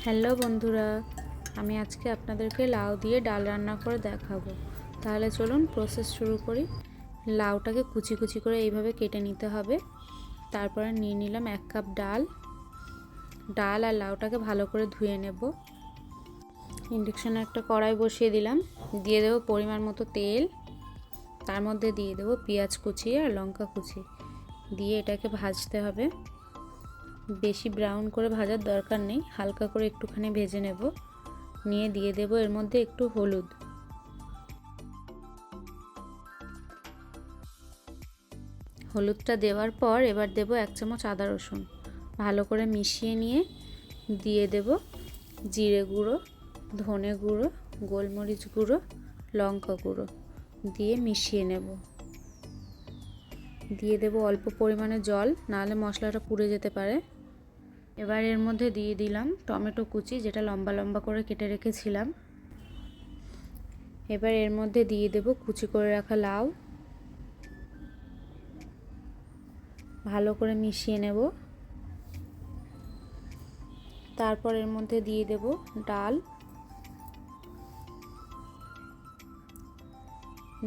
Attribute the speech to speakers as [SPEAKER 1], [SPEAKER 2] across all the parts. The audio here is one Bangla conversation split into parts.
[SPEAKER 1] হ্যালো বন্ধুরা, আমি আজকে আপনাদেরকে লাউ দিয়ে ডাল রান্না করে দেখাবো। তাহলে চলুন প্রসেস শুরু করি। লাউটাকে কুচি কুচি করে এইভাবে কেটে নিতে হবে। তারপরে নিয়ে নিলাম 1 কাপ ডাল আর লাউটাকে ভালো করে ধুয়ে নেব। ইন্ডাকশনে একটা কড়াই বসিয়ে দিলাম, দিয়ে দেবো পরিমাণ মতো তেল। তার মধ্যে দিয়ে দেবো পেঁয়াজ কুচি আর লঙ্কা কুচি, দিয়ে এটাকে ভাজতে হবে। বেশি ব্রাউন করে ভাজার দরকার নেই, হালকা করে একটুখানি ভেজে নেব। নিয়ে দিয়ে দেব এর মধ্যে একটু হলুদ। হলুদটা দেওয়ার পর এবার দেব 1 চামচ আদা রসুন, ভালো করে মিশিয়ে নিয়ে দিয়ে দেব জিরে গুঁড়ো, ধনে গুঁড়ো, গোলমরিচ গুঁড়ো, লঙ্কা গুঁড়ো দিয়ে মিশিয়ে নেব। দিয়ে দেব অল্প পরিমাণে জল, নাহলে মশলাটা পুড়ে যেতে পারে। এবার এর মধ্যে দিয়ে দিলাম টমেটো কুচি, যেটা লম্বা লম্বা করে কেটে রেখেছিলাম। এবার এর মধ্যে দিয়ে দেব কুচি করে রাখা লাউ, ভালো করে মিশিয়ে নেব। তারপর এর মধ্যে দিয়ে দেব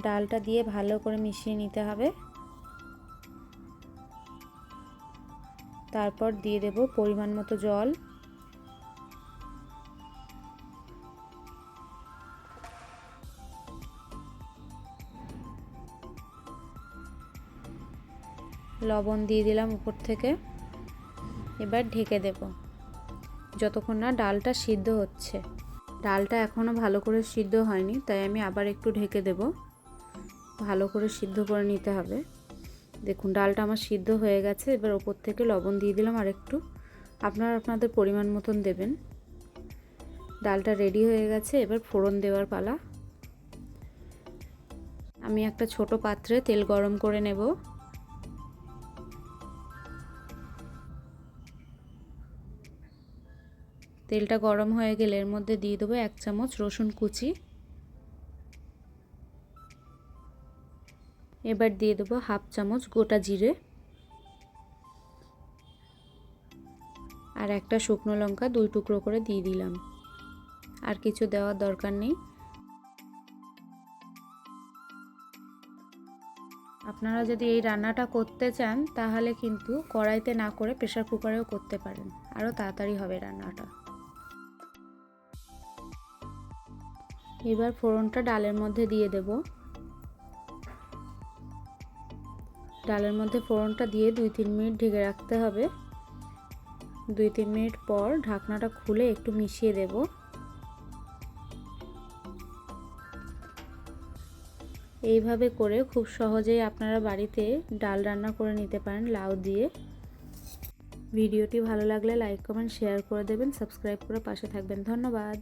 [SPEAKER 1] ডালটা দিয়ে ভালো করে মিশিয়ে নিতে হবে। তারপর দিয়ে দেব পরিমাণ মতো জল। লবণ দিয়ে দিলাম উপর থেকে। এবার ঢেকে দেব যতক্ষণ না ডালটা সিদ্ধ হচ্ছে। ডালটা এখনও ভালো করে সিদ্ধ হয়নি, তাই আমি আবার একটু ঢেকে দেব। ভালো করে সিদ্ধ করে নিতে হবে। দেখুন ডালটা আমার সিদ্ধ হয়ে গেছে। এবার ওপর থেকে লবণ দিয়ে দিলাম আর একটু, আপনারা আপনাদের পরিমাণ মতন দেবেন। ডালটা রেডি হয়ে গেছে। এবার ফোড়ন দেওয়ার পালা। আমি একটা ছোট পাত্রে তেল গরম করে নেব। তেলটা গরম হয়ে গেলে এর মধ্যে দিয়ে দেবো 1 চামচ রসুন কুচি। এবার দিয়ে দেবো 1/2 চামচ গোটা জিরে আর একটা শুকনো লঙ্কা 2 টুকরো করে দিয়ে দিলাম। আর কিছু দেওয়ার দরকার নেই। আপনারা যদি এই রান্নাটা করতে চান তাহলে কিন্তু কড়াইতে না করে প্রেসার কুকারেও করতে পারেন, আরও তাড়াতাড়ি হবে রান্নাটা। এবার ফোড়নটা ডালের মধ্যে দিয়ে দেব। ডালের মধ্যে ফোড়নটা দিয়ে 2-3 মিনিট ঢেকে রাখতে হবে। 2-3 মিনিট পর ঢাকনাটা খুলে একটু মিশিয়ে দেব। এইভাবে করে খুব সহজেই আপনারা বাড়িতে ডাল রান্না করে নিতে পারেন লাউ দিয়ে। ভিডিওটি ভালো লাগলে লাইক কমেন্ট শেয়ার করে দেবেন, সাবস্ক্রাইব করে পাশে থাকবেন। ধন্যবাদ।